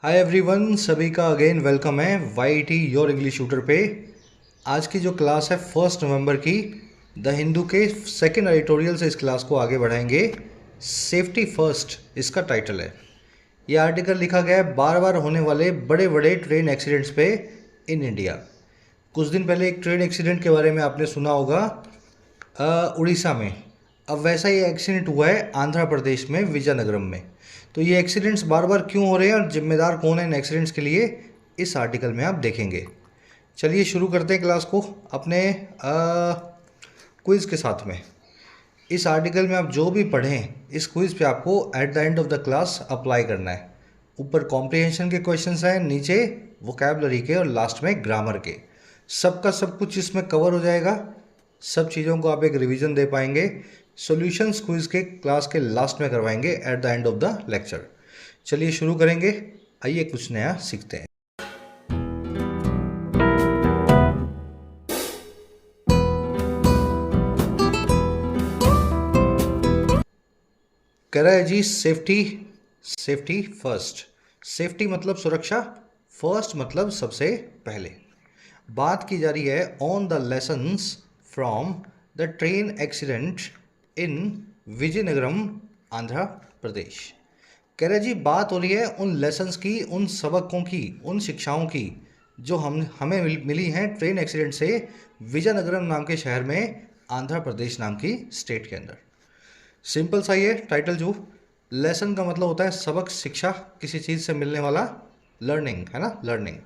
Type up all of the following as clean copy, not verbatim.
हाय everyone, सभी का again welcome है Y T your English shooter पे। आज की जो क्लास है 1 नवंबर की, द हिंदू के सेकंड एडिटोरियल से इस क्लास को आगे बढ़ाएंगे। सेफ्टी फर्स्ट इसका टाइटल है। ये आर्टिकल लिखा गया है बार बार होने वाले बड़े बड़े ट्रेन एक्सीडेंट्स पे इन इंडिया। कुछ दिन पहले एक ट्रेन एक्सीडेंट के बारे में आपने सुना होगा उड़ीसा में। अब वैसा ही एक्सीडेंट हुआ है आंध्र प्रदेश में विजयनगरम में। तो ये एक्सीडेंट्स बार बार क्यों हो रहे हैं और जिम्मेदार कौन है इन एक्सीडेंट्स के लिए, इस आर्टिकल में आप देखेंगे। चलिए शुरू करते हैं क्लास को अपने क्विज़ के साथ में। इस आर्टिकल में आप जो भी पढ़ें इस क्विज़ पे आपको at the end of the class apply करना है। ऊपर कॉम्प्रिहेंशन के क्वेश्चंस हैं, नीचे वोकैबलरी के और लास्ट में ग्रामर के। सबका सब कुछ इसमें कवर हो जाएगा। सब चीज़ों को आप एक रिवीजन दे पाएंगे। सॉल्यूशंस क्विज के क्लास के लास्ट में करवाएंगे at the end of the lecture. चलिए शुरू करेंगे। आइए कुछ नया सीखते हैं। कह रहा है जी सेफ्टी, सेफ्टी फर्स्ट। सेफ्टी मतलब सुरक्षा, फर्स्ट मतलब सबसे पहले। बात की जा रही है on the lessons from the train accident in Vizianagaram Andhra Pradesh. कह रहे जी बात हो रही है उन लेसन्स की, उन सबकों की, उन शिक्षाओं की जो हमें मिली हैं ट्रेन एक्सीडेंट से विजयनगरम नाम के शहर में, आंध्र प्रदेश नाम की स्टेट के अंदर। सिंपल सा ये टाइटल, जो लेसन का मतलब होता है सबक, शिक्षा, किसी चीज़ से मिलने वाला, लर्निंग है ना, लर्निंग।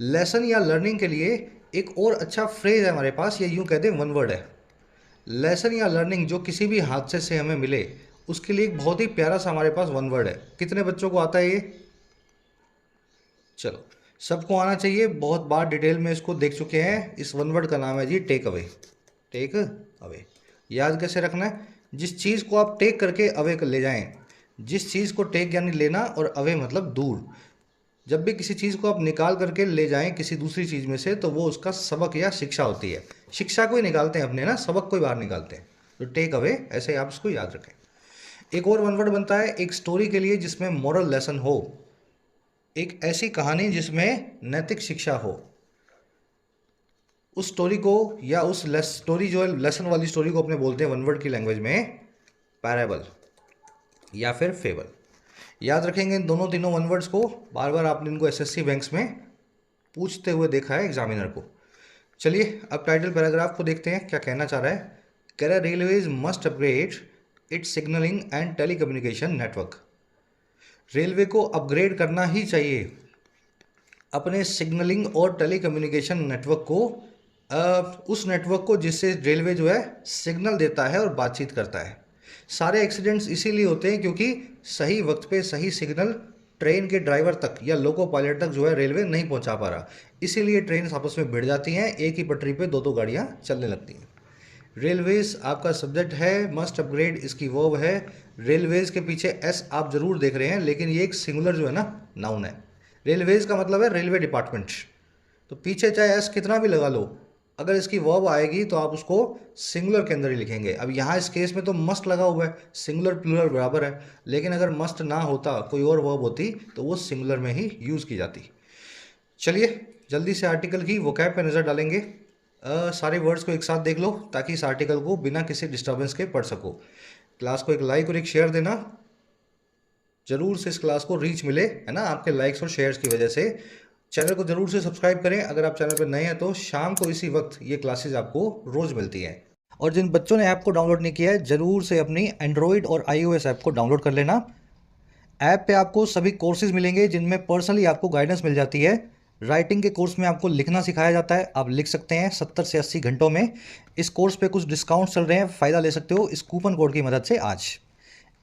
लेसन या लर्निंग के लिए एक और अच्छा फ्रेज है हमारे पास, ये यूँ कहते हैं वन वर्ड है। लेसन या लर्निंग जो किसी भी हादसे से हमें मिले उसके लिए एक बहुत ही प्यारा सा हमारे पास वन वर्ड है। कितने बच्चों को आता है ये? चलो सबको आना चाहिए, बहुत बार डिटेल में इसको देख चुके हैं। इस वन वर्ड का नाम है जी टेक अवे। टेक अवे याद कैसे रखना है? जिस चीज़ को आप टेक करके अवे कर ले जाएं, जिस चीज़ को टेक यानी लेना और अवे मतलब दूर। जब भी किसी चीज़ को आप निकाल करके ले जाएं किसी दूसरी चीज़ में से, तो वो उसका सबक या शिक्षा होती है। शिक्षा को ही निकालते हैं अपने ना, सबक को ही बाहर निकालते हैं। तो टेक अवे ऐसे आप इसको याद रखें। एक और वन वर्ड बनता है एक स्टोरी के लिए जिसमें मॉरल लेसन हो, एक ऐसी कहानी जिसमें नैतिक शिक्षा हो। उस स्टोरी को या उस स्टोरी जो है लेसन वाली स्टोरी को अपने बोलते हैं वन वर्ड की लैंग्वेज में पैराबल या फिर फेबल। याद रखेंगे इन दोनों तीनों वन वर्ड्स को। बार बार आपने इनको एसएससी बैंक्स में पूछते हुए देखा है एग्जामिनर को। चलिए अब टाइटल पैराग्राफ को देखते हैं क्या कहना चाह रहा है। कह रहा है railways must upgrade it's signalling and telecommunication network. Railway को अपग्रेड करना ही चाहिए अपने सिग्नलिंग और टेलीकम्युनिकेशन नेटवर्क को, उस नेटवर्क को जिससे रेलवे जो है सिग्नल देता है और बातचीत करता है। सारे एक्सीडेंट्स इसीलिए होते हैं क्योंकि सही वक्त पे सही सिग्नल ट्रेन के ड्राइवर तक या लोको पायलट तक जो है रेलवे नहीं पहुंचा पा रहा। इसीलिए ट्रेन आपस में भिड़ जाती हैं, एक ही पटरी पे दो दो गाड़ियां चलने लगती हैं। रेलवेज आपका सब्जेक्ट है, मस्ट अपग्रेड इसकी वर्ब है। रेलवेज के पीछे एस आप जरूर देख रहे हैं, लेकिन ये एक सिंगुलर जो है ना नाउन है। रेलवेज का मतलब है रेलवे डिपार्टमेंट। तो पीछे चाहे एस कितना भी लगा लो, अगर इसकी वर्ब आएगी तो आप उसको सिंगुलर के अंदर ही लिखेंगे। अब यहाँ इस केस में तो मस्ट लगा हुआ है, सिंगुलर प्लूरल बराबर है, लेकिन अगर मस्ट ना होता कोई और वर्ब होती तो वो सिंगुलर में ही यूज़ की जाती। चलिए जल्दी से आर्टिकल की वोकैब पे नज़र डालेंगे। सारे वर्ड्स को एक साथ देख लो ताकि इस आर्टिकल को बिना किसी डिस्टर्बेंस के पढ़ सको। क्लास को एक लाइक और एक शेयर देना, जरूर से इस क्लास को रीच मिले, है ना, आपके लाइक्स और शेयर्स की वजह से। चैनल को जरूर से सब्सक्राइब करें अगर आप चैनल पर नए हैं, तो शाम को इसी वक्त ये क्लासेस आपको रोज़ मिलती हैं। और जिन बच्चों ने ऐप को डाउनलोड नहीं किया है, ज़रूर से अपनी एंड्रॉयड और iOS ऐप को डाउनलोड कर लेना। ऐप पे आपको सभी कोर्सेज मिलेंगे जिनमें पर्सनली आपको गाइडेंस मिल जाती है। राइटिंग के कोर्स में आपको लिखना सिखाया जाता है, आप लिख सकते हैं 70 से 80 घंटों में। इस कोर्स पे कुछ डिस्काउंट चल रहे हैं, फ़ायदा ले सकते हो इस कूपन कोड की मदद से आज।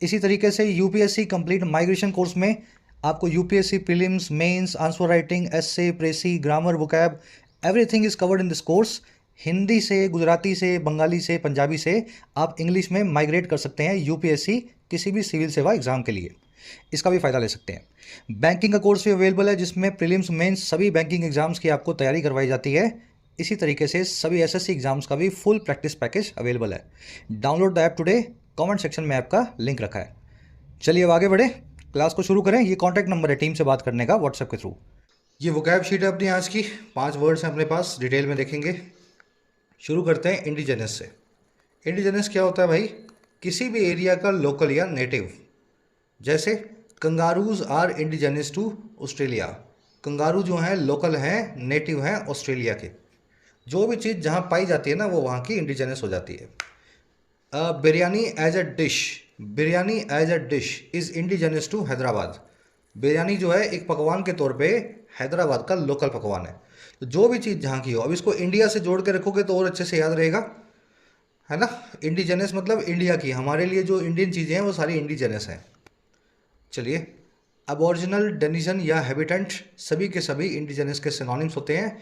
इसी तरीके से यूपीएससी कंप्लीट माइग्रेशन कोर्स में आपको UPSC prelims, mains, answer writing, essay, precis, grammar, vocab, everything is covered in this course. Hindi से, गुजराती से, बंगाली से, पंजाबी से आप इंग्लिश में माइग्रेट कर सकते हैं यूपीएससी किसी भी सिविल सेवा एग्जाम के लिए। इसका भी फ़ायदा ले सकते हैं। बैंकिंग का कोर्स भी अवेलेबल है जिसमें प्रीलिम्स, मेंस सभी बैंकिंग एग्जाम्स की आपको तैयारी करवाई जाती है। इसी तरीके से सभी एसएससी एग्जाम्स का भी फुल प्रैक्टिस पैकेज अवेलेबल है। Download the app today, comment section में ऐप का लिंक रखा है। चलिए अब आगे बढ़े। क्लास को शुरू करें। ये कॉन्टैक्ट नंबर है टीम से बात करने का व्हाट्सएप के थ्रू। ये वोकैब शीट है अपनी आज की, 5 वर्ड्स हैं अपने पास, डिटेल में देखेंगे। शुरू करते हैं इंडिजेनस से। इंडिजेनस क्या होता है भाई? किसी भी एरिया का लोकल या नेटिव। जैसे kangaroos are indigenous to Australia. Kangaroo जो हैं लोकल हैं, नेटिव हैं ऑस्ट्रेलिया के। जो भी चीज़ जहाँ पाई जाती है ना वो वहाँ की इंडिजेनस हो जाती है। Biryani as a dish, biryani as a dish is indigenous to Hyderabad. Biryani जो है एक पकवान के तौर पे हैदराबाद का लोकल पकवान है। तो जो भी चीज़ जहाँ की हो, अब इसको इंडिया से जोड़ के रखोगे तो और अच्छे से याद रहेगा, है ना। इंडिजेनस मतलब इंडिया की, हमारे लिए जो इंडियन चीज़ें हैं वो सारी इंडिजेनस हैं। चलिए, अबॉरिजिनल, डेनिजन या हैबिटेंट सभी के सभी इंडिजेनस के सिनोनिम्स होते हैं।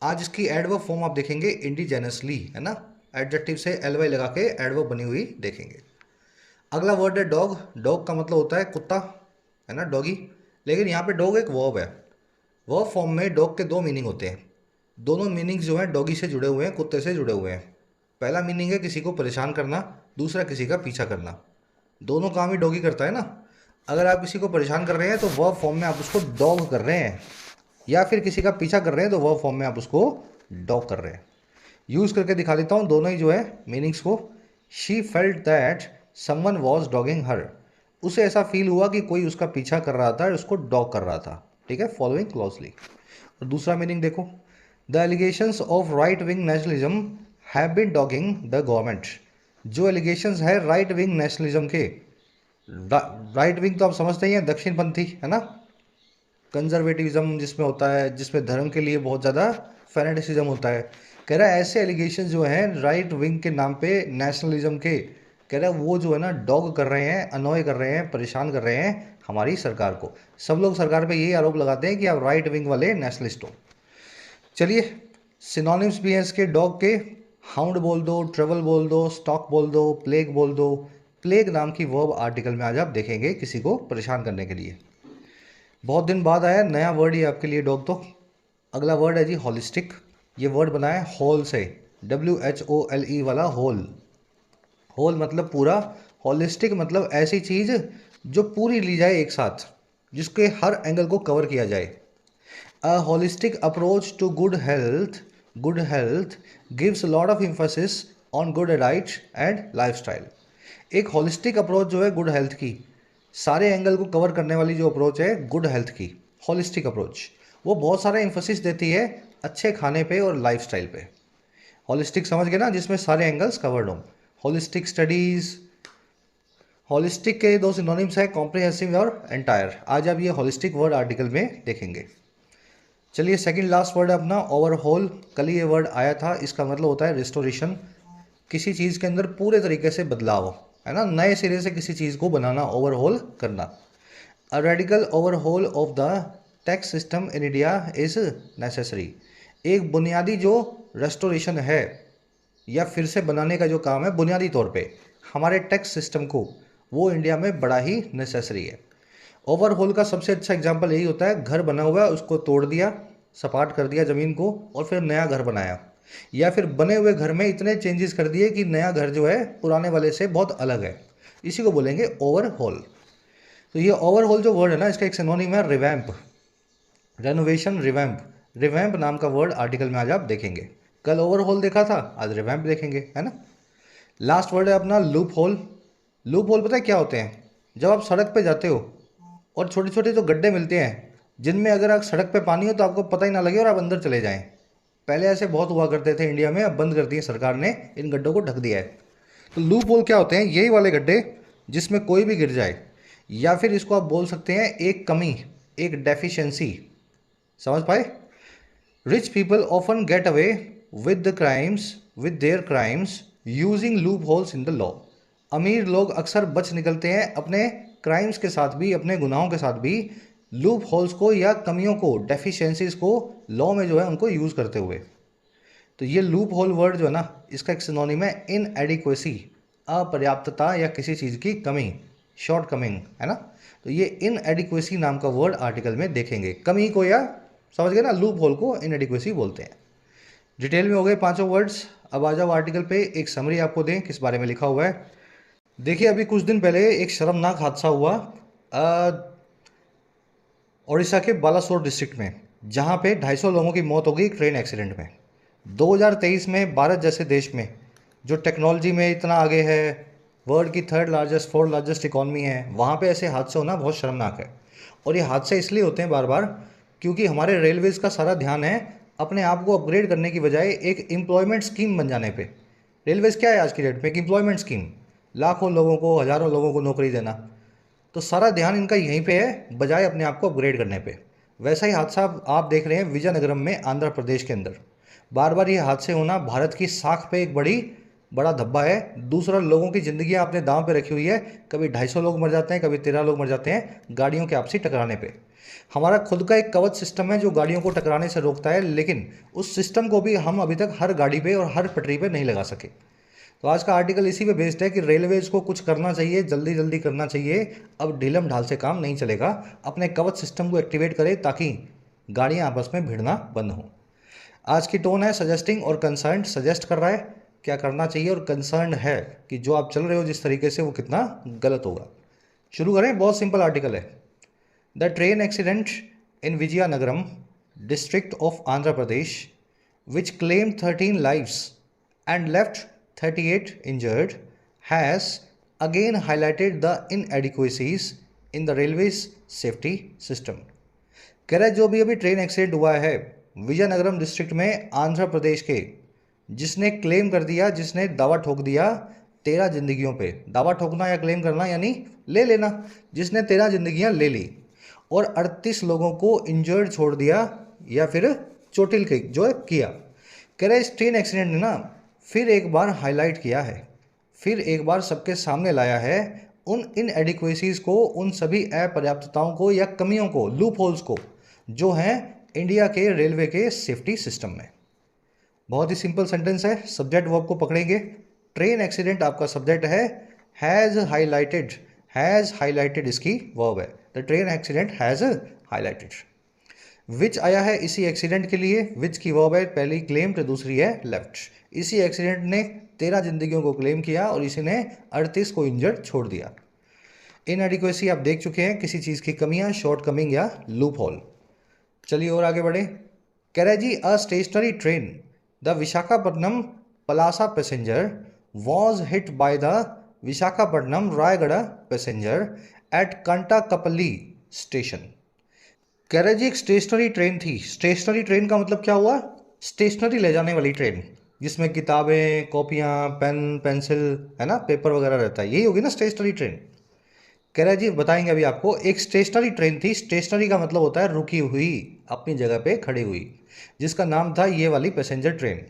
आज इसकी एडवर्ब फॉर्म आप देखेंगे इंडिजेनसली, है ना। एडजेक्टिव से एलवाई लगा के एडवर्ब बनी हुई देखेंगे। अगला वर्ड है डॉग। डॉग का मतलब होता है कुत्ता, है ना, डॉगी। लेकिन यहाँ पे डॉग एक वर्ब है। वर्ब फॉर्म में डॉग के 2 मीनिंग होते हैं। दोनों मीनिंग्स जो हैं डॉगी से जुड़े हुए हैं, कुत्ते से जुड़े हुए हैं। पहला मीनिंग है किसी को परेशान करना, दूसरा किसी का पीछा करना। दोनों काम ही डॉगी करता है ना। अगर आप किसी को परेशान कर रहे हैं तो वर्ब फॉर्म में आप उसको डॉग कर रहे हैं, या फिर किसी का पीछा कर रहे हैं तो वर्ब फॉर्म में आप उसको डॉग कर रहे हैं। यूज़ करके दिखा देता हूँ दोनों ही जो है मीनिंग्स को। She felt that someone was dogging her. उसे ऐसा फील हुआ कि कोई उसका पीछा कर रहा था और उसको डॉग कर रहा था। ठीक है, फॉलोइंग क्लोजली। और दूसरा मीनिंग देखो, the allegations of right wing nationalism have been dogging the government. जो एलिगेशंस है राइट विंग नेशनलिज्म के, राइट विंग तो आप समझते ही हैं, दक्षिणपंथी, है ना। कंजर्वेटिज्म जिसमें होता है, जिसमें धर्म के लिए बहुत ज़्यादा फैनेटिसिज्म होता है। कह रहा है ऐसे एलिगेशन जो हैं राइट विंग के नाम पे नेशनलिज्म के, कह रहा है वो जो है ना डॉग कर रहे हैं, अनॉय कर रहे हैं, परेशान कर रहे हैं हमारी सरकार को। सब लोग सरकार पे यही आरोप लगाते हैं कि आप राइट विंग वाले नेशनलिस्ट हो। चलिए, सिनोनिम्स भी हैं इसके डॉग के। हाउंड बोल दो, ट्रेवल बोल दो, स्टॉक बोल दो, प्लेग बोल दो। प्लेग नाम की वर्ब आर्टिकल में आज आप देखेंगे किसी को परेशान करने के लिए। बहुत दिन बाद आया नया वर्ड ही आपके लिए डॉग। तो अगला वर्ड है जी होलिस्टिक। ये वर्ड बना है होल से, WHOLE वाला होल। होल मतलब पूरा, होलिस्टिक मतलब ऐसी चीज़ जो पूरी ली जाए एक साथ, जिसके हर एंगल को कवर किया जाए। A holistic approach to good health gives lot of emphasis on good diet and lifestyle. एक होलिस्टिक अप्रोच जो है गुड हेल्थ की, सारे एंगल को कवर करने वाली जो अप्रोच है गुड हेल्थ की, होलिस्टिक अप्रोच, वो बहुत सारा एम्फोसिस देती है अच्छे खाने पे और लाइफस्टाइल पे। होलिस्टिक समझ गए ना, जिसमें सारे एंगल्स कवर्ड हों। होलिस्टिक स्टडीज़, होलिस्टिक के 2 सिनोनिम्स हैं, कॉम्प्रिहेंसिव और एंटायर। आज आप ये होलिस्टिक वर्ड आर्टिकल में देखेंगे। चलिए, सेकंड लास्ट वर्ड है अपना ओवरहोल। कल ही ये वर्ड आया था, इसका मतलब होता है रिस्टोरेशन। किसी चीज़ के अंदर पूरे तरीके से बदलाव, है ना, नए सिरे से किसी चीज़ को बनाना, ओवरहोल करना। A radical overhaul of the tax system in India is necessary. एक बुनियादी जो रेस्टोरेशन है या फिर से बनाने का जो काम है बुनियादी तौर पे हमारे टैक्स सिस्टम को, वो इंडिया में बड़ा ही नेसेसरी है। ओवरहोल का सबसे अच्छा एग्जांपल यही होता है, घर बना हुआ है उसको तोड़ दिया, सपाट कर दिया ज़मीन को और फिर नया घर बनाया, या फिर बने हुए घर में इतने चेंजेस कर दिए कि नया घर जो है पुराने वाले से बहुत अलग है। इसी को बोलेंगे ओवरहोल। तो ये ओवरहोल जो वर्ड है ना, इसका एक सिनोनिम है रिवैम्प, रेनोवेशन, रिवैम्प। रिवैम्प नाम का वर्ड आर्टिकल में आज आप देखेंगे। कल ओवरहोल देखा था, आज रिवैम्प देखेंगे, है ना। लास्ट वर्ड है अपना लूप होल। लूप होल पता है क्या होते हैं? जब आप सड़क पे जाते हो और छोटे छोटे जो गड्ढे मिलते हैं जिनमें अगर आप सड़क पे पानी हो तो आपको पता ही ना लगे और आप अंदर चले जाएं। पहले ऐसे बहुत हुआ करते थे इंडिया में, अब बंद कर दिए सरकार ने, इन गड्ढों को ढक दिया है। तो लूप होल क्या होते हैं? यही वाले गड्ढे जिसमें कोई भी गिर जाए, या फिर इसको आप बोल सकते हैं एक कमी, एक डेफिशिएंसी। समझ पाए? Rich people often get away with their crimes using loop holes in the law. अमीर लोग अक्सर बच निकलते हैं अपने क्राइम्स के साथ भी, अपने गुनाहों के साथ भी, लूप होल्स को या कमियों को, डेफिशिएंसीज को लॉ में जो है उनको यूज़ करते हुए। तो ये लूप होल वर्ड जो है ना, इसका एक सिनोनिम है इनएडिक्वेसी, अपर्याप्तता या किसी चीज़ की कमी, शॉर्ट कमिंग, है ना। तो ये इनएडिक्वेसी नाम का वर्ड आर्टिकल में देखेंगे। कमी को, या समझ गए ना, लूप होल को इनएडिक्वेसी बोलते हैं। डिटेल में हो गए 5 वर्ड्स। अब आ जाओ आर्टिकल पे, एक समरी आपको दें किस बारे में लिखा हुआ है। देखिए, अभी कुछ दिन पहले एक शर्मनाक हादसा हुआ। उड़ीसा के बालासोर डिस्ट्रिक्ट में, जहाँ पे 250 लोगों की मौत हो गई ट्रेन एक्सीडेंट में। 2023 में भारत जैसे देश में जो टेक्नोलॉजी में इतना आगे है, वर्ल्ड की third largest fourth largest economy है, वहाँ पे ऐसे हादसे होना बहुत शर्मनाक है। और ये हादसे इसलिए होते हैं बार बार क्योंकि हमारे रेलवेज़ का सारा ध्यान है अपने आप को अपग्रेड करने की बजाय एक एम्प्लॉयमेंट स्कीम बन जाने पे। रेलवेज़ क्या है आज की डेट में? एक एम्प्लॉयमेंट स्कीम, लाखों लोगों को, हज़ारों लोगों को नौकरी देना। तो सारा ध्यान इनका यहीं पे है बजाय अपने आप को अपग्रेड करने पे। वैसा ही हादसा आप देख रहे हैं विजयनगरम में, आंध्र प्रदेश के अंदर। बार बार ये हादसे होना भारत की साख पे एक बड़ा धब्बा है। दूसरा, लोगों की ज़िंदगियां आपने दांव पे रखी हुई है। कभी 250 लोग मर जाते हैं, कभी 13 लोग मर जाते हैं गाड़ियों के आपसी टकराने पे। हमारा खुद का एक कवच सिस्टम है जो गाड़ियों को टकराने से रोकता है, लेकिन उस सिस्टम को भी हम अभी तक हर गाड़ी पे और हर पटरी पे नहीं लगा सके। तो आज का आर्टिकल इसी पे बेस्ड है कि रेलवेज को कुछ करना चाहिए, जल्दी जल्दी करना चाहिए। अब ढीलम ढाल से काम नहीं चलेगा। अपने कवच सिस्टम को एक्टिवेट करें ताकि गाड़ियां आपस में भिड़ना बंद हो। आज की टोन है सजेस्टिंग और कंसर्न। सजेस्ट कर रहा है क्या करना चाहिए और कंसर्न है कि जो आप चल रहे हो जिस तरीके से वो कितना गलत होगा। शुरू करें। बहुत सिंपल आर्टिकल है। The train accident in Vizianagaram district of Andhra Pradesh which claimed 13 lives and left 38 injured has again highlighted the inadequacies in the railways safety system। कह रहा है जो भी अभी ट्रेन एक्सीडेंट हुआ है विजयनगरम डिस्ट्रिक्ट में आंध्र प्रदेश के, जिसने क्लेम कर दिया, जिसने दावा ठोक दिया 13 जिंदगियों पे। दावा ठोकना या क्लेम करना यानी ले लेना। जिसने 13 जिंदगियां ले ली और 38 लोगों को इंजर्ड छोड़ दिया या फिर चोटिल के जो है किया। कह रहे इस ट्रेन एक्सीडेंट ने ना फिर एक बार हाईलाइट किया है, फिर एक बार सबके सामने लाया है उन इनएडिक्वेसीज को, उन सभी अपर्याप्तताओं को या कमियों को, लूप होल्स को जो हैं इंडिया के रेलवे के सेफ्टी सिस्टम में। बहुत ही सिंपल सेंटेंस है। सब्जेक्ट वर्ब को पकड़ेंगे। ट्रेन एक्सीडेंट आपका सब्जेक्ट है, हैज़ हाईलाइटेड इसकी वर्ब है। The train accident has highlighted. Which आया है इसी एक्सीडेंट के लिए, विच की वर्ब है, पहली क्लेम्ड, दूसरी है लेफ्ट। इसी एक्सीडेंट ने 13 जिंदगियों को क्लेम किया और इसी ने 38 को इंजर्ड छोड़ दिया। इनएडिक्वेसी आप देख चुके हैं, किसी चीज़ की कमियां, शॉर्ट कमिंग या लूप होल। चलिए और आगे बढ़े। कह रहा है जी a stationary train the Visakhapatnam Palasa passenger was hit by the Visakhapatnam Raigarh passenger at Kantakapalli station. कह रहे जी एक स्टेशनरी ट्रेन थी। स्टेशनरी ट्रेन का मतलब क्या हुआ? स्टेशनरी ले जाने वाली ट्रेन, जिसमें किताबें, कॉपियाँ, पेन, पेंसिल, है ना, पेपर वगैरह रहता है, यही होगी ना स्टेशनरी ट्रेन। कह रहा है जी बताएंगे अभी आपको। एक स्टेशनरी ट्रेन थी। स्टेशनरी का मतलब होता है रुकी हुई, अपनी जगह पे खड़ी हुई, जिसका नाम था ये वाली पैसेंजर ट्रेन।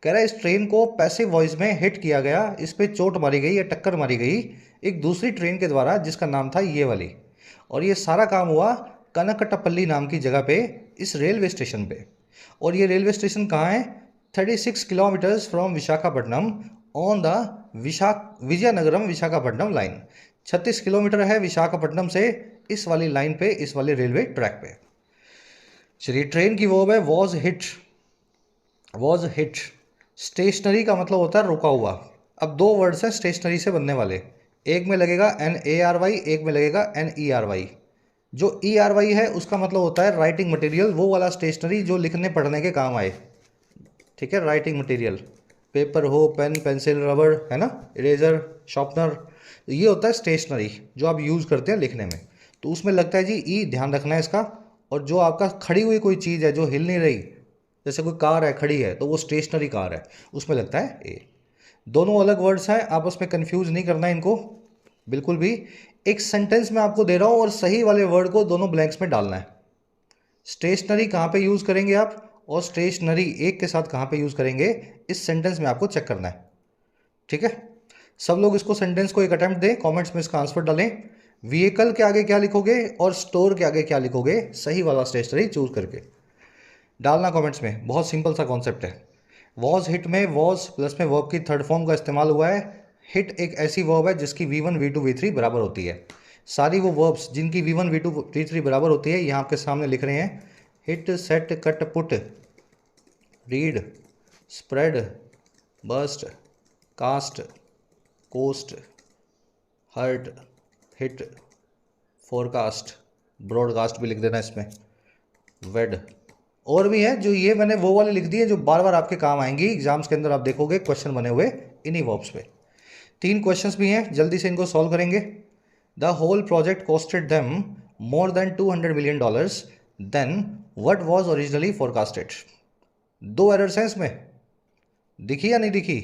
कह रहा है इस ट्रेन को पैसिव वॉइस में हिट किया गया, इस पे चोट मारी गई या टक्कर मारी गई एक दूसरी ट्रेन के द्वारा जिसका नाम था ये वाली। और ये सारा काम हुआ कनकटपल्ली नाम की जगह पे, इस रेलवे स्टेशन पे। और ये रेलवे स्टेशन कहाँ है? 36 kilometres from Visakhapatnam on the Vizianagaram Visakhapatnam line. 36 kilometre है विशाखापट्टनम से इस वाली लाइन पे, इस वाले रेलवे ट्रैक पे। चलिए ट्रेन की वर्ब है was hit. Was hit stationary का मतलब होता है रुका हुआ। अब दो वर्ड्स हैं स्टेशनरी से बनने वाले, एक में लगेगा NARY, एक में लगेगा NERY। जो ERY है उसका मतलब होता है राइटिंग मटेरियल, वो वाला स्टेशनरी जो लिखने पढ़ने के काम आए। ठीक है, राइटिंग मटेरियल, पेपर हो, पेन, पेंसिल, रबड़, है ना, इरेजर, शार्पनर, ये होता है स्टेशनरी जो आप यूज़ करते हैं लिखने में। तो उसमें लगता है जी ई, ध्यान रखना है इसका। और जो आपका खड़ी हुई कोई चीज़ है जो हिल नहीं रही, जैसे कोई कार है खड़ी है, तो वो स्टेशनरी कार है, उसमें लगता है ए। दोनों अलग वर्ड्स हैं, आपस में कंफ्यूज नहीं करना है इनको बिल्कुल भी। एक सेंटेंस में आपको दे रहा हूँ और सही वाले वर्ड को दोनों ब्लैंक्स में डालना है। स्टेशनरी कहाँ पे यूज़ करेंगे आप और स्टेशनरी एक के साथ कहाँ पे यूज़ करेंगे, इस सेंटेंस में आपको चेक करना है। ठीक है, सब लोग इसको सेंटेंस को एक अटेम्प्ट दें, कमेंट्स में इसका आंसर डालें। व्हीकल के आगे क्या लिखोगे और स्टोर के आगे क्या लिखोगे, सही वाला स्टेशनरी चूज करके डालना कमेंट्स में। बहुत सिंपल सा कॉन्सेप्ट है। वॉज हिट में वॉज प्लस में वर्ब की थर्ड फॉर्म का इस्तेमाल हुआ है। हिट एक ऐसी वर्ब है जिसकी V1 V2 V3 बराबर होती है। सारी वो वर्ब्स जिनकी V1 V2 V3 बराबर होती है यहाँ आपके सामने लिख रहे हैं। Hit, set, cut, put, read, spread, bust, cast, cost, hurt, hit, forecast, broadcast भी लिख देना इसमें, वेड। और भी है जो ये मैंने वो वाली लिख दी है जो बार बार आपके काम आएंगी एग्जाम्स के अंदर, आप देखोगे क्वेश्चन बने हुए इन्हीं वर्ब्स पे। 3 क्वेश्चंस भी हैं, जल्दी से इनको सॉल्व करेंगे। The whole project costed them more than $200 million, then what was originally forecasted. 2 errors हैं इसमें, दिखी या नहीं दिखी?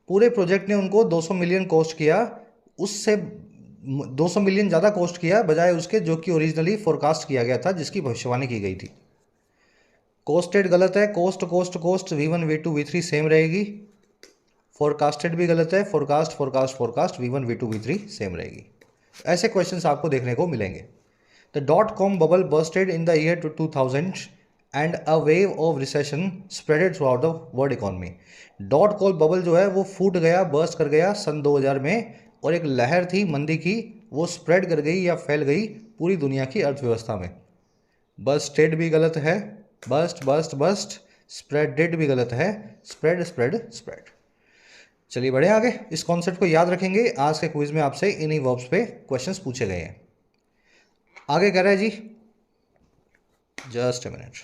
पूरे प्रोजेक्ट ने उनको 200 मिलियन कॉस्ट किया, उससे 200 मिलियन ज़्यादा कॉस्ट किया बजाय उसके जो कि ओरिजिनली फोरकास्ट किया गया था, जिसकी भविष्यवाणी की गई थी। कॉस्टेड गलत है, cost cost cost V1 V2 V3 same रहेगी। फोरकास्टेड भी गलत है, forecast forecast forecast V1 V2 V3 same रहेगी। ऐसे क्वेश्चंस आपको देखने को मिलेंगे। The .com bubble bursted in the year 2000 and a wave of recession spreaded through out the world economy. .com bubble जो है वो फूट गया, बर्स्ट कर गया सन 2000 में, और एक लहर थी मंदी की, वो स्प्रेड कर गई या फैल गई पूरी दुनिया की अर्थव्यवस्था में। बर्स्टेड भी गलत है, बस्ट बस्ट बस्ट। स्प्रेडेड भी गलत है, स्प्रेड स्प्रेड स्प्रेड। चलिए बढ़े आगे, इस कॉन्सेप्ट को याद रखेंगे। आज के क्विज में आपसे इन्हीं वर्ब्स पे क्वेश्चंस पूछे गए हैं। आगे कह रहा है जी, जस्ट अ मिनट,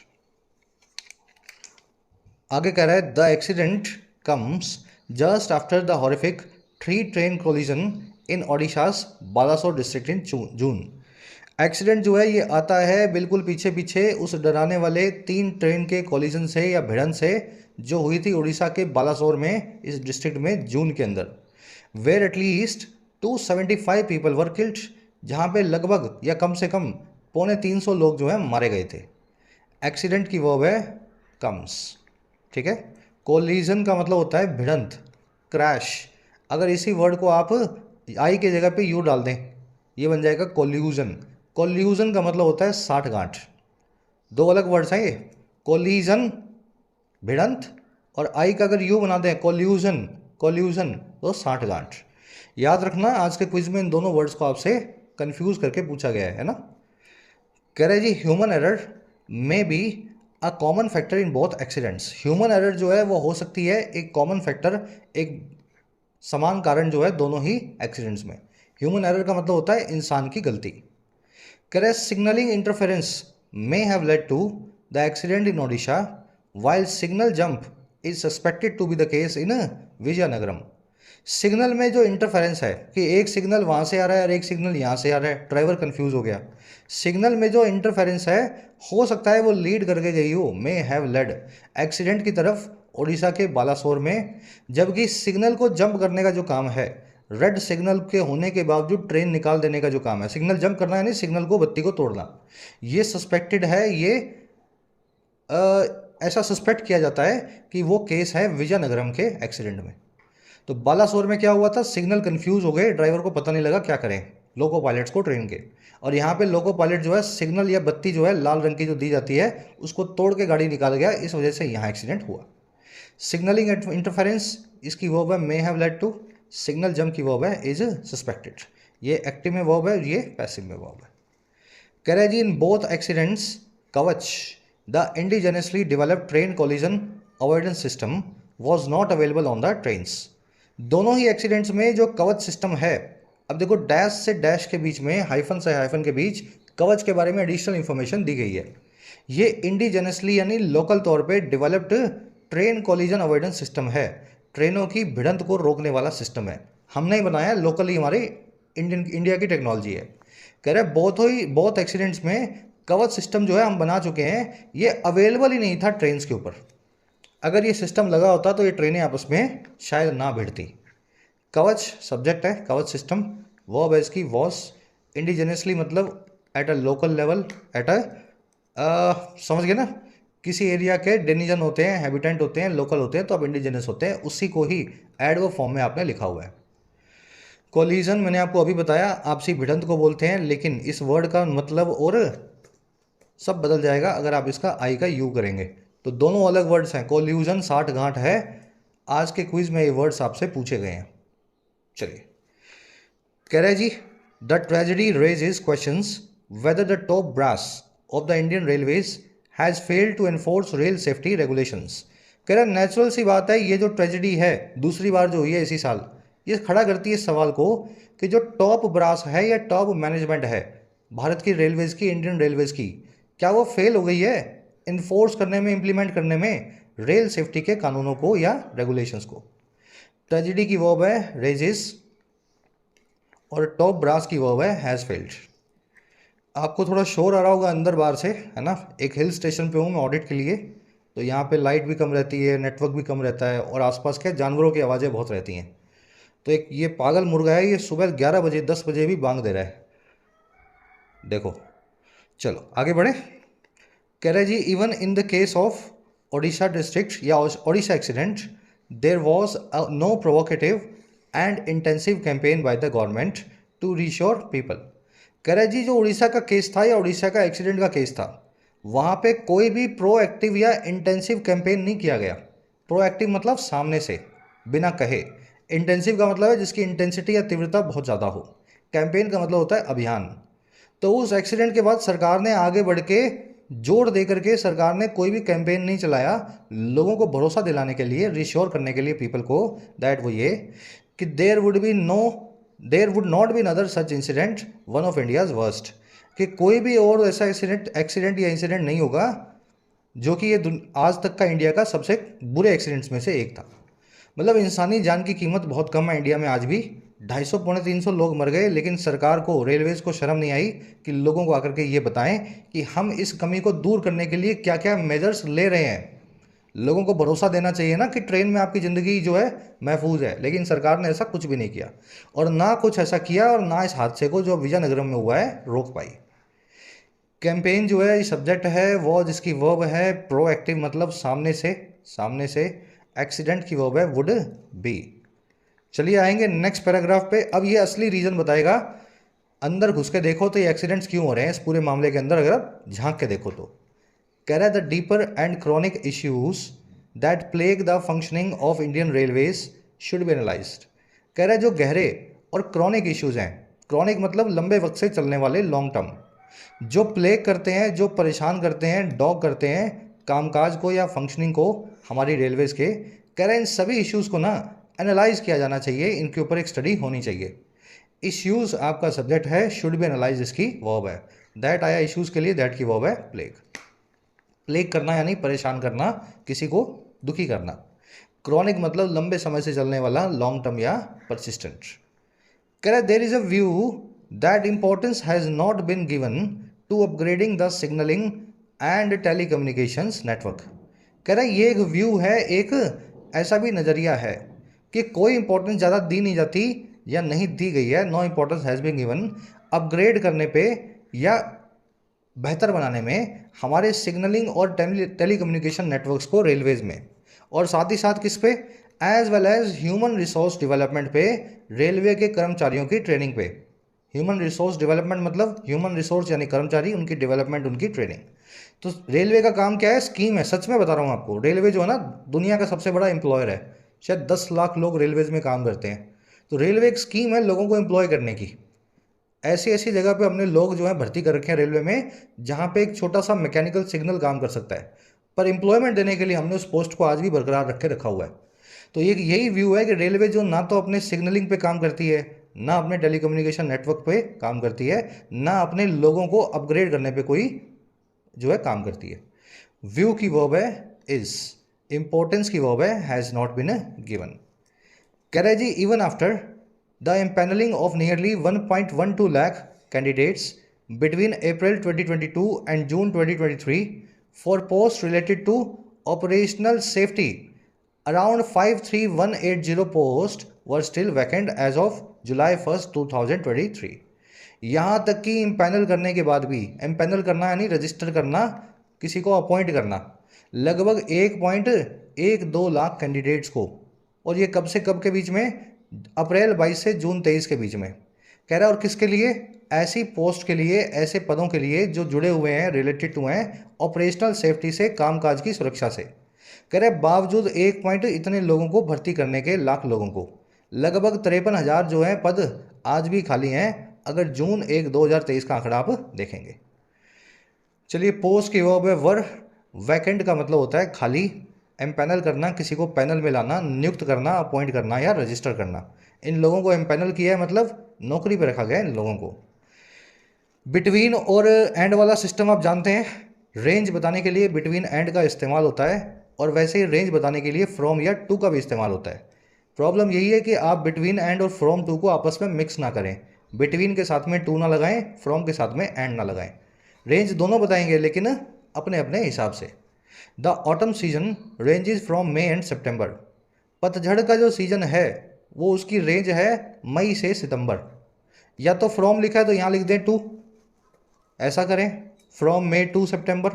आगे कह रहा है the accident comes just after the horrific 3 train collision in Odisha's Balasore district in June. Accident जो है ये आता है बिल्कुल पीछे पीछे उस डराने वाले 3 ट्रेन के कोलिजन से या भिड़न से जो हुई थी उड़ीसा के बालासोर में, इस डिस्ट्रिक्ट में जून के अंदर। Where at least 275 people were killed, जहाँ पे लगभग या कम से कम 250 लोग जो है मारे गए थे। एक्सीडेंट की वर्ब है कम्स, ठीक है। कोलिजन का मतलब होता है भिड़ंत, क्रैश। अगर इसी वर्ड को आप आई के जगह पे यू डाल दें, ये बन जाएगा कोल्यूजन। कोल्यूजन का मतलब होता है साठगांठ। 2 अलग वर्ड्स हैं ये, कोलिजन भिड़ंत, और आई का अगर यू बना दें कोल्यूजन, कोल्यूजन तो साठगांठ। याद रखना, आज के क्विज में इन दोनों वर्ड्स को आपसे कंफ्यूज करके पूछा गया है ना। कह रहे जी human error may be a common factor in both accidents. Human error जो है वो हो सकती है एक कॉमन फैक्टर, एक समान कारण जो है दोनों ही एक्सीडेंट्स में। ह्यूमन एरर का मतलब होता है इंसान की गलती। कह रहे signalling interference may have led to the accident in Odisha while signal jump is suspected to be the case in Vizianagaram. Signal में जो इंटरफेरेंस है कि एक सिग्नल वहाँ से आ रहा है और एक सिग्नल यहाँ से आ रहा है, ड्राइवर कंफ्यूज हो गया। सिग्नल में जो इंटरफेरेंस है हो सकता है वो लीड करके गई हो, मे हैव लेड, एक्सीडेंट की तरफ उड़ीसा के बालासोर में। जबकि सिग्नल को जंप करने का जो काम है, रेड सिग्नल के होने के बावजूद ट्रेन निकाल देने का जो काम है, सिग्नल जंप करना है नहीं, सिग्नल को बत्ती को तोड़ना, ये सस्पेक्टेड है। ये ऐसा सस्पेक्ट किया जाता है कि वो केस है विजयनगरम के एक्सीडेंट में। तो बालासोर में क्या हुआ था, सिग्नल कंफ्यूज हो गए, ड्राइवर को पता नहीं लगा क्या करें, लोको पायलट्स को ट्रेन के। और यहाँ पे लोको पायलट जो है सिग्नल या बत्ती जो है लाल रंग की जो दी जाती है उसको तोड़ के गाड़ी निकाल गया, इस वजह से यहाँ एक्सीडेंट हुआ। सिग्नलिंग इंटरफेरेंस इसकी वर्ब है may have led to, signal jump की वर्ब है इज सस्पेक्टेड। ये एक्टिव में वर्ब है, ये पैसिव में वर्ब है। कह रहे जी in both accidents Kavach the indigenously developed train collision avoidance system was not available on the trains। दोनों ही एक्सीडेंट्स में जो कवच सिस्टम है, अब देखो डैश से डैश के बीच में, हाइफन से हाइफन के बीच कवच के बारे में एडिशनल इंफॉर्मेशन दी गई है। ये इंडिजेनसली यानी लोकल तौर पे developed train collision avoidance system है, ट्रेनों की भिड़ंत को रोकने वाला सिस्टम है। हमने ही बनाया, लोकली हमारे इंडिया की टेक्नोलॉजी है। कह रहे बोथ एक्सीडेंट्स में कवच सिस्टम जो है हम बना चुके हैं, ये अवेलेबल ही नहीं था ट्रेन्स के ऊपर। अगर ये सिस्टम लगा होता तो ये ट्रेनें आपस में शायद ना भिड़ती। कवच सब्जेक्ट है, कवच सिस्टम वर्ब है इसकी वॉस, इंडिजेनसली मतलब at a local level, at a समझ गए ना, किसी एरिया के डेनिजन होते हैं, हैबिटेंट होते हैं, लोकल होते हैं, तो अब इंडिजिनस होते हैं, उसी को ही एडवर्ब फॉर्म में आपने लिखा हुआ है। कोलिजन मैंने आपको अभी बताया, आपसी भिड़ंत को बोलते हैं, लेकिन इस वर्ड का मतलब और सब बदल जाएगा अगर आप इसका आई का यू करेंगे। तो दोनों अलग वर्ड्स हैं, कोल्यूजन साठगांठ है। आज के क्विज में ये वर्ड्स आपसे पूछे गए हैं। चलिए कह रहे जी the tragedy raises questions whether the top brass of the Indian railways has failed to enforce rail safety regulations. कह रहे नेचुरल सी बात है, ये जो ट्रेजेडी है दूसरी बार जो हुई है इसी साल, ये खड़ा करती है इस सवाल को कि जो टॉप ब्रास है या टॉप मैनेजमेंट है भारत की रेलवेज़ की, इंडियन रेलवेज़ की, क्या वो फेल हो गई है इन्फोर्स करने में, इम्प्लीमेंट करने में रेल सेफ्टी के कानूनों को या रेगुलेशंस को। ट्रेजिडी की वर्ब है रेजिस और टॉप ब्रास की वर्ब है हैज़ फेल्ड। आपको थोड़ा शोर आ रहा होगा अंदर बाहर से, है ना। एक हिल स्टेशन पे हूँ मैं ऑडिट के लिए, तो यहाँ पे लाइट भी कम रहती है, नेटवर्क भी कम रहता है और आसपास के जानवरों की आवाज़ें बहुत रहती हैं। तो एक ये पागल मुर्गा है, ये सुबह 11 बजे 10 बजे भी बांग दे रहा है, देखो। चलो आगे बढ़े। कह रहे जी even in the case of Odisha district या Odisha accident there was no provocative and intensive campaign by the government to reassure people. कह रहे जी जो उड़ीसा का केस था या उड़ीसा का एक्सीडेंट का केस था, वहाँ पे कोई भी प्रोएक्टिव या इंटेंसिव कैंपेन नहीं किया गया। प्रोएक्टिव मतलब सामने से बिना कहे, इंटेंसिव का मतलब है जिसकी इंटेंसिटी या तीव्रता बहुत ज़्यादा हो, कैंपेन का मतलब होता है अभियान। तो उस एक्सीडेंट के बाद सरकार ने आगे बढ़ के जोर दे करके सरकार ने कोई भी कैंपेन नहीं चलाया लोगों को भरोसा दिलाने के लिए, रिश्योर करने के लिए पीपल को, दैट वो ये कि there would not be another such incident one of India's worst, कि कोई भी और ऐसा एक्सीडेंट या इंसिडेंट नहीं होगा जो कि ये आज तक का इंडिया का सबसे बुरे एक्सीडेंट्स में से एक था। मतलब इंसानी जान की कीमत बहुत कम है इंडिया में आज भी। 250 पौने 300 लोग मर गए, लेकिन सरकार को, रेलवेज़ को शर्म नहीं आई कि लोगों को आकर के ये बताएं कि हम इस कमी को दूर करने के लिए क्या क्या मेजर्स ले रहे हैं। लोगों को भरोसा देना चाहिए ना कि ट्रेन में आपकी ज़िंदगी जो है महफूज है, लेकिन सरकार ने ऐसा कुछ भी नहीं किया और ना कुछ ऐसा किया और ना इस हादसे को जो विजयनगरम में हुआ है रोक पाई। कैंपेन जो है सब्जेक्ट है वो, जिसकी वर्ब है प्रोएक्टिव मतलब सामने से। एक्सीडेंट की वर्ब है वुड बी। चलिए आएंगे नेक्स्ट पैराग्राफ पे। अब ये असली रीज़न बताएगा, अंदर घुस के देखो तो ये एक्सीडेंट्स क्यों हो रहे हैं इस पूरे मामले के अंदर, अगर आप झांक के देखो तो। कह रहा है the deeper and chronic issues that plague the functioning of Indian railways should be analysed. कह रहा है जो गहरे और क्रॉनिक इश्यूज हैं, क्रॉनिक मतलब लंबे वक्त से चलने वाले, लॉन्ग टर्म, जो प्लेग करते हैं, जो परेशान करते हैं, डॉग करते हैं कामकाज को या फंक्शनिंग को हमारी रेलवेज़ के, कह रहे हैं इन सभी इश्यूज़ को ना एनालाइज किया जाना चाहिए, इनके ऊपर एक स्टडी होनी चाहिए। इश्यूज़ आपका सब्जेक्ट है, शुड बी एनालाइज इसकी वर्ब है। दैट आया इश्यूज़ के लिए, दैट की वर्ब है प्लेग। प्लेग करना यानी परेशान करना, किसी को दुखी करना। क्रॉनिक मतलब लंबे समय से चलने वाला, लॉन्ग टर्म या परसिस्टेंट। कह रहे there is a view that importance has not been given to upgrading the signalling and telecommunications network. कह रहा है ये एक व्यू है, एक ऐसा भी नज़रिया है कि कोई इंपॉर्टेंस ज़्यादा दी नहीं जाती या नहीं दी गई है, no importance has been given upgrade करने पे या बेहतर बनाने में हमारे सिग्नलिंग और टेलीकम्युनिकेशन नेटवर्क्स को रेलवेज़ में, और साथ ही साथ किस पे, as well as human resource development पे, रेलवे के कर्मचारियों की ट्रेनिंग पे। ह्यूमन रिसोर्स डेवलपमेंट मतलब ह्यूमन रिसोर्स यानी कर्मचारी, उनकी डेवलपमेंट, उनकी ट्रेनिंग। तो रेलवे का काम क्या है, स्कीम है, सच में बता रहा हूँ आपको। रेलवे जो है ना दुनिया का सबसे बड़ा एम्प्लॉयर है, शायद 10 लाख लोग रेलवेज में काम करते हैं। तो रेलवे एक स्कीम है लोगों को एम्प्लॉय करने की। ऐसी ऐसी जगह पे हमने लोग जो है भर्ती कर रखे हैं रेलवे में जहाँ पे एक छोटा सा मैकेनिकल सिग्नल काम कर सकता है, पर एम्प्लॉयमेंट देने के लिए हमने उस पोस्ट को आज भी बरकरार रखा हुआ है। तो ये यही व्यू है कि रेलवे जो ना तो अपने सिग्नलिंग पे काम करती है, ना अपने टेलीकम्युनिकेशन नेटवर्क पे काम करती है, ना अपने लोगों को अपग्रेड करने पे कोई जो है काम करती है। व्यू की वर्ब है इज, इंपॉर्टेंस की वर्ब है हैज़ नॉट बीन गिवन। कह रहे जी even after the empanelling of nearly 1.12 lakh candidates between April 2022 and June 2023 for post related to operational safety, around 53180 posts were still vacant as of July 1st 2023। यहाँ तक कि empanel करने के बाद भी, इम्पैनल करना यानी रजिस्टर करना, किसी को अपॉइंट करना, लगभग 1.12 लाख कैंडिडेट्स को, और ये कब से कब के बीच में, अप्रैल 22 से जून 23 के बीच में। कह रहा है और किसके लिए, ऐसी पोस्ट के लिए, ऐसे पदों के लिए जो जुड़े हुए हैं, रिलेटेड हुए हैं ऑपरेशनल सेफ्टी से, कामकाज की सुरक्षा से। कह रहे बावजूद 1 पॉइंट इतने लोगों को भर्ती करने के, लाख लोगों को, लगभग 53,000 जो हैं पद आज भी खाली हैं, अगर जून 1 2023 का आंकड़ा आप देखेंगे। चलिए पोस्ट की वर्ब है वर, वैकेंट का मतलब होता है खाली, एम्पैनल करना, किसी को पैनल में लाना, नियुक्त करना, अपॉइंट करना या रजिस्टर करना। इन लोगों को एम्पैनल किया है मतलब नौकरी पर रखा गया है इन लोगों को। बिटवीन और एंड वाला सिस्टम आप जानते हैं, रेंज बताने के लिए बिटवीन एंड का इस्तेमाल होता है, और वैसे ही रेंज बताने के लिए फ्रॉम या टू का भी इस्तेमाल होता है। प्रॉब्लम यही है कि आप बिटवीन एंड और फ्रॉम टू को आपस में मिक्स ना करें। बिटवीन के साथ में टू ना लगाएं, फ्रॉम के साथ में एंड ना लगाएं। रेंज दोनों बताएंगे लेकिन अपने अपने हिसाब से। The autumn season ranges from May and September. पतझड़ का जो सीजन है वो उसकी रेंज है मई से सितंबर। या तो फ्रॉम लिखा है तो यहाँ लिख दें टू, ऐसा करें फ्रॉम मई टू सितंबर,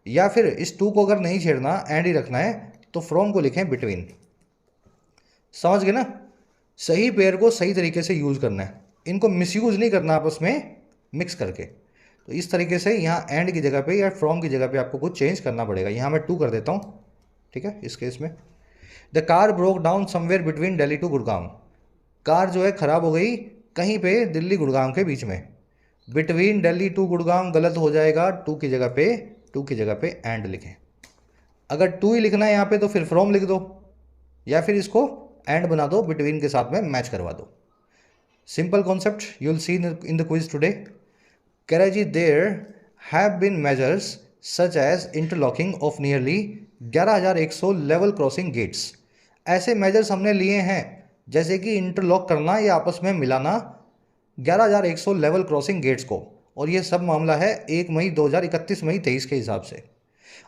या फिर इस टू को अगर नहीं छेड़ना एंड ही रखना है तो फ्रॉम को लिखें बिटवीन। समझ गए ना? सही पेयर को सही तरीके से यूज़ करना है, इनको मिसयूज़ नहीं करना आपस में मिक्स करके। तो इस तरीके से यहाँ एंड की जगह पे या फ्रॉम की जगह पे आपको कुछ चेंज करना पड़ेगा। यहाँ मैं टू कर देता हूँ, ठीक है। इस केस में the car broke down somewhere between Delhi to Gurgaon. Car जो है ख़राब हो गई कहीं पे दिल्ली गुड़गांव के बीच में। बिटवीन दिल्ली टू गुड़गांव गलत हो जाएगा, टू की जगह पे एंड लिखें। अगर टू ही लिखना है यहाँ पे तो फिर फ्रॉम लिख दो, या फिर इसको एंड बना दो, बिटवीन के साथ में मैच करवा दो। Simple concept you will see in the quiz today. Karachi, there have been measures such as interlocking of nearly 1100 level crossing gates. ऐसे मेजर्स हमने लिए हैं जैसे कि इंटरलॉक करना या आपस में मिलाना 11,100 लेवल क्रॉसिंग गेट्स को, और ये सब मामला है 1 मई 2031 मई 23 के हिसाब से।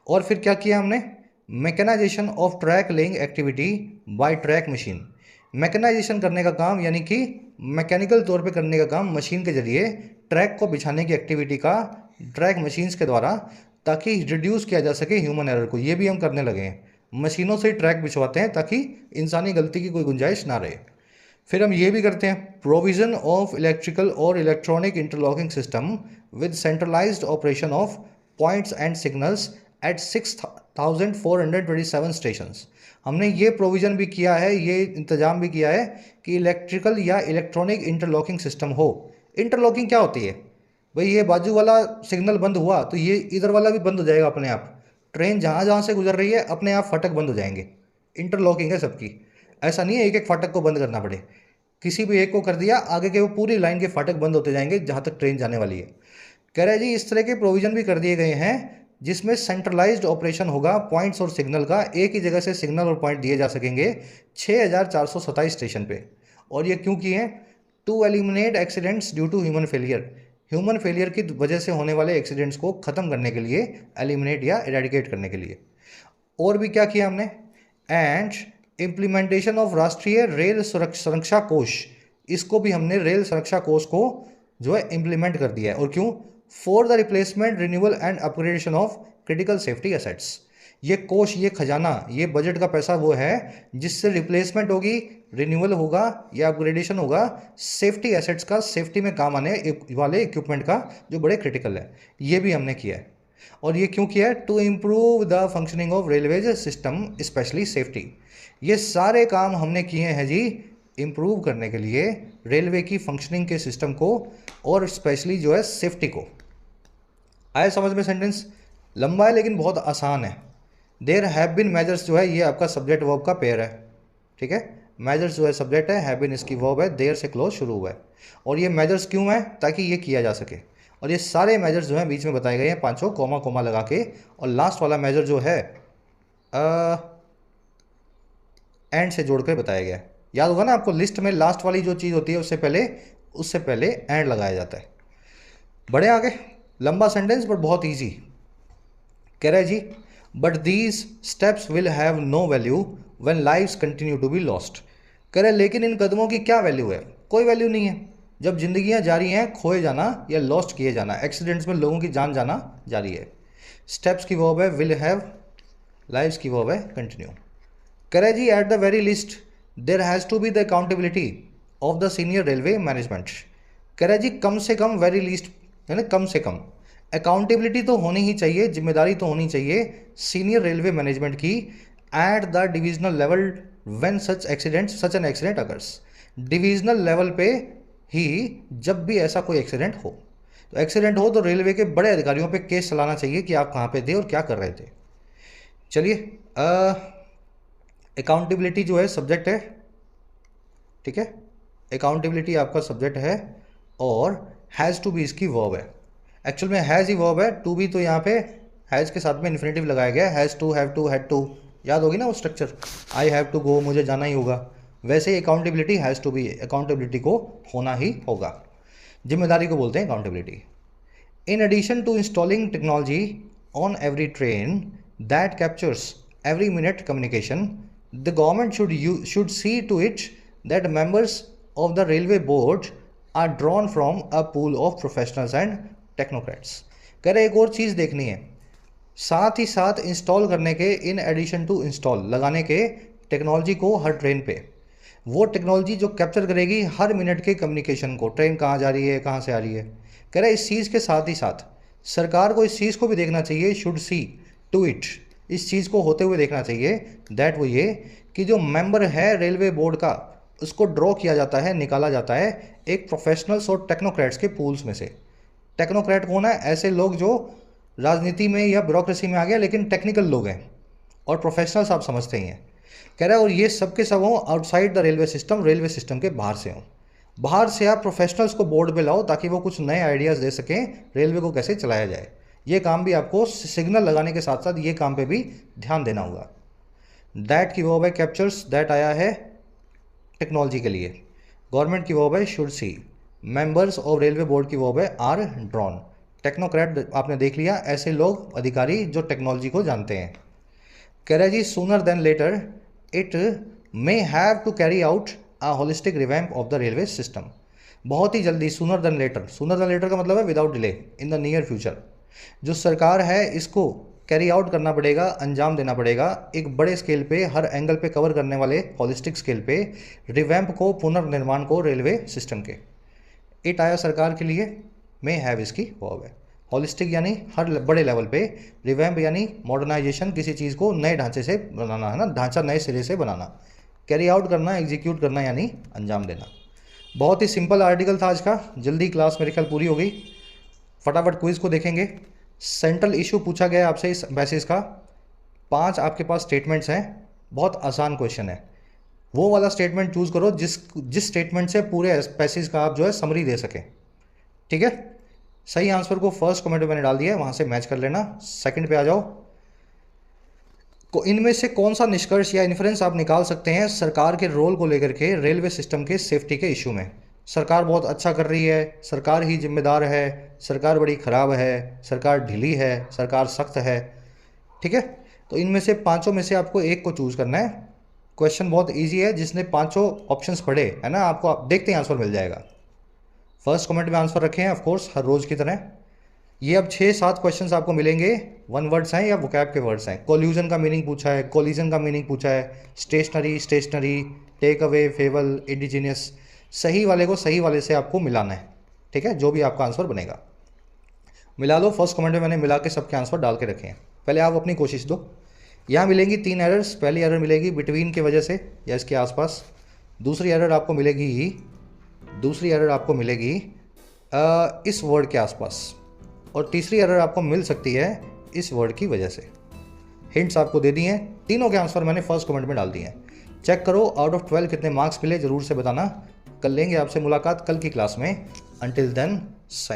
और फिर क्या किया हमने? Mechanisation of track laying activity by track machine. Mechanisation करने का काम यानी कि मैकेनिकल तौर पे करने का काम मशीन के जरिए ट्रैक को बिछाने की एक्टिविटी का ट्रैक मशीन्स के द्वारा, ताकि रिड्यूस किया जा सके ह्यूमन एरर को। ये भी हम करने लगे हैं, मशीनों से ट्रैक बिछवाते हैं ताकि इंसानी गलती की कोई गुंजाइश ना रहे। फिर हम ये भी करते हैं प्रोविज़न ऑफ इलेक्ट्रिकल और electronic interlocking system with centralised operation of points and signals eight 6,427 stations. हमने ये प्रोविज़न भी किया है, ये इंतज़ाम भी किया है कि इलेक्ट्रिकल या इलेक्ट्रॉनिक इंटरलॉकिंग सिस्टम हो। इंटरलॉकिंग क्या होती है भाई? ये बाजू वाला सिग्नल बंद हुआ तो ये इधर वाला भी बंद हो जाएगा अपने आप। ट्रेन जहाँ जहाँ से गुजर रही है अपने आप फाटक बंद हो जाएंगे। इंटरलॉकिंग है सबकी, ऐसा नहीं है एक एक फाटक को बंद करना पड़े। किसी भी एक को कर दिया, आगे के वो पूरी लाइन के फाटक बंद होते जाएंगे जहाँ तक ट्रेन जाने वाली है। कह रहे जी इस तरह के प्रोविज़न भी कर दिए गए हैं जिसमें सेंट्रलाइज्ड ऑपरेशन होगा पॉइंट्स और सिग्नल का। एक ही जगह से सिग्नल और पॉइंट दिए जा सकेंगे 6,427 स्टेशन पे। और ये क्यों किए हैं? To eliminate accidents due to human failure. Human failure की वजह से होने वाले एक्सीडेंट्स को ख़त्म करने के लिए, एलिमिनेट या इरेडिकेट करने के लिए। और भी क्या किया हमने? एंड इम्प्लीमेंटेशन ऑफ राष्ट्रीय रेल सुरक्षा कोष, इसको भी हमने रेल सुरक्षा कोष को जो है इम्प्लीमेंट कर दिया है। और क्यों? For the replacement, renewal and upgradation of critical safety assets. ये कोष, ये खजाना, ये बजट का पैसा वो है जिससे रिप्लेसमेंट होगी, रिन्यूअल होगा या अपग्रेडेशन होगा सेफ्टी एसेट्स का, सेफ्टी में काम आने वाले इक्विपमेंट का जो बड़े क्रिटिकल है। ये भी हमने किया है। और ये क्यों किया है? To improve the functioning of railways system specially safety. ये सारे काम हमने किए हैं जी इम्प्रूव करने के लिए रेलवे की फंक्शनिंग के सिस्टम को, और स्पेशली जो है सेफ्टी को। आए समझ में? सेंटेंस लंबा है लेकिन बहुत आसान है। देयर हैव बीन मेजर्स जो है ये आपका सब्जेक्ट वर्ब का पेयर है, ठीक है। मेजर्स जो है सब्जेक्ट है, हैव बीन इसकी वर्ब है, देयर से क्लोज शुरू हुआ है। और ये मेजर्स क्यों है? ताकि ये किया जा सके। और ये सारे मेजर्स जो हैं बीच में बताए गए हैं पांचों कॉमा कॉमा लगा के। और लास्ट वाला मेजर जो है एंड से जोड़ कर बताया गया है। याद होगा ना आपको, लिस्ट में लास्ट वाली जो चीज़ होती है उससे पहले एंड लगाया जाता है। बढ़े आगे, लंबा सेंटेंस बट बहुत ईजी। कह रहा है जी but these steps will have no value when lives continue to be lost. कह रहे लेकिन इन कदमों की क्या वैल्यू है? कोई वैल्यू नहीं है जब जिंदगियां जारी हैं खोए जाना या लॉस्ट किए जाना, एक्सीडेंट्स में लोगों की जान जाना जारी है। स्टेप्स की वर्ब है विल हैव, लाइव्स की वर्ब है कंटिन्यू। कह रहे जी at the very least there has to be the accountability of the senior railway management. कह रहे जी कम से कम, वेरी लीस्ट यानी कम से कम, अकाउंटेबिलिटी तो होनी ही चाहिए, जिम्मेदारी तो होनी चाहिए सीनियर रेलवे मैनेजमेंट की at the divisional level when such an accident occurs. Divisional level पे ही जब भी ऐसा कोई एक्सीडेंट हो, तो एक्सीडेंट हो तो रेलवे के बड़े अधिकारियों पे केस चलाना चाहिए कि आप कहाँ पे थे और क्या कर रहे थे। चलिए अकाउंटेबिलिटी जो है सब्जेक्ट है, ठीक है, अकाउंटेबिलिटी आपका सब्जेक्ट है और हैज़ टू बी इसकी वर्ब है। एक्चुअल में हैज़ ही वर्ब है, टू बी तो यहाँ पे हैज़ के साथ में इन्फिनेटिव लगाया गया है, has to, have to, had to, याद होगी ना वो structure, I have to go, मुझे जाना ही होगा। वैसे ही accountability has to be, accountability को होना ही होगा, जिम्मेदारी को बोलते हैं accountability. In addition to installing technology on every train that captures every minute communication, the government should see to it that members of the railway board are drawn from a pool of professionals and technocrats। कह रहे एक और चीज़ देखनी है, साथ ही साथ install करने के, इन एडिशन टू इंस्टॉल लगाने के टेक्नोलॉजी को हर ट्रेन पे, वो टेक्नोलॉजी जो कैप्चर करेगी हर मिनट के कम्युनिकेशन को, ट्रेन कहाँ जा रही है, कहाँ से आ रही है। कह रहे इस चीज़ के साथ ही साथ सरकार को इस चीज़ को भी देखना चाहिए, शुड सी टू इट, इस चीज़ को होते हुए देखना चाहिए, दैट वो ये कि जो मेंबर है रेलवे बोर्ड का, उसको ड्रॉ किया जाता है, निकाला जाता है एक प्रोफेशनल्स और टेक्नोक्रेट्स के पूल्स में से। टेक्नोक्रेट कौन है? ऐसे लोग जो राजनीति में या ब्यूरोक्रेसी में आ गए लेकिन टेक्निकल लोग हैं, और प्रोफेशनल्स आप समझते ही हैं। कह रहा है और ये सब के सब हों outside the railway system, railway system के बाहर से हों। बाहर से आप प्रोफेशनल्स को बोर्ड पे लाओ ताकि वो कुछ नए आइडियाज़ दे सकें रेलवे को कैसे चलाया जाए। ये काम भी आपको सिग्नल लगाने के साथ साथ ये काम पे भी ध्यान देना होगा। दैट की वर्ब है कैप्चर्स, दैट आया है टेक्नोलॉजी के लिए। गवर्नमेंट की वर्ब है should see. Members of railway board की वर्ब है आर ड्रॉन। टेक्नोक्रेट आपने देख लिया, ऐसे लोग अधिकारी जो टेक्नोलॉजी को जानते हैं। कह रहा है जी sooner than later it may have to carry out a holistic revamp of the railway system. बहुत ही जल्दी, sooner than later, sooner than later का मतलब है without delay, in the near future. जो सरकार है इसको कैरी आउट करना पड़ेगा, अंजाम देना पड़ेगा एक बड़े स्केल पे, हर एंगल पे कवर करने वाले हॉलिस्टिक स्केल पे रिवैम्प को, पुनर्निर्माण को रेलवे सिस्टम के। इट आया सरकार के लिए, में हैव इसकी वर्ब है। हॉलिस्टिक यानी हर बड़े लेवल पे, रिवैम्प यानी मॉडर्नाइजेशन, किसी चीज़ को नए ढांचे से बनाना है ना, ढांचा नए सिरे से बनाना। कैरी आउट करना, एग्जीक्यूट करना यानी अंजाम देना। बहुत ही सिंपल आर्टिकल था आज का, जल्दी क्लास मेरे ख्याल पूरी हो गई। फटाफट क्विज को देखेंगे। सेंट्रल इशू पूछा गया आपसे इस पैसेज का, 5 आपके पास स्टेटमेंट्स हैं, बहुत आसान क्वेश्चन है। वो वाला स्टेटमेंट चूज करो जिस स्टेटमेंट से पूरे पैसेज का आप जो है समरी दे सकें, ठीक है। सही आंसर को फर्स्ट कमेंट में मैंने डाल दिया है, वहां से मैच कर लेना। सेकंड पे आ जाओ। इनमें से कौन सा निष्कर्ष या इन्फ्रेंस आप निकाल सकते हैं सरकार के रोल को लेकर के रेलवे सिस्टम के सेफ्टी के इशू में। सरकार बहुत अच्छा कर रही है, सरकार ही जिम्मेदार है, सरकार बड़ी ख़राब है, सरकार ढीली है, सरकार सख्त है, ठीक है। तो इनमें से पांचों में से आपको एक को चूज़ करना है। क्वेश्चन बहुत इजी है, जिसने पांचों ऑप्शंस पढ़े है ना, आपको आप देखते हैं आंसर मिल जाएगा। फर्स्ट कमेंट में आंसर रखें ऑफ कोर्स, हर रोज़ की तरह। ये अब 6-7 क्वेश्चंस आपको मिलेंगे, वन वर्ड्स हैं या वोकैब के वर्ड्स हैं। कोल्यूजन का मीनिंग पूछा है, कोलिजन का मीनिंग पूछा है, stationary, take away, fable, indigenous. सही वाले को सही वाले से आपको मिलाना है, ठीक है, जो भी आपका आंसर बनेगा मिला लो। फर्स्ट कमेंट में मैंने मिला के सबके आंसर डाल के रखे हैं, पहले आप अपनी कोशिश दो। यहाँ मिलेंगी 3 एरर्स। पहली एरर मिलेगी बिटवीन की वजह से या इसके आसपास। दूसरी एरर आपको मिलेगी इस वर्ड के आसपास, और तीसरी एरर आपको मिल सकती है इस वर्ड की वजह से। हिंट्स आपको दे दिए हैं, तीनों के आंसर मैंने फर्स्ट कमेंट में डाल दिए हैं। चेक करो आउट ऑफ 12 कितने मार्क्स मिले, ज़रूर से बताना। कल लेंगे आपसे मुलाकात कल की क्लास में। Until then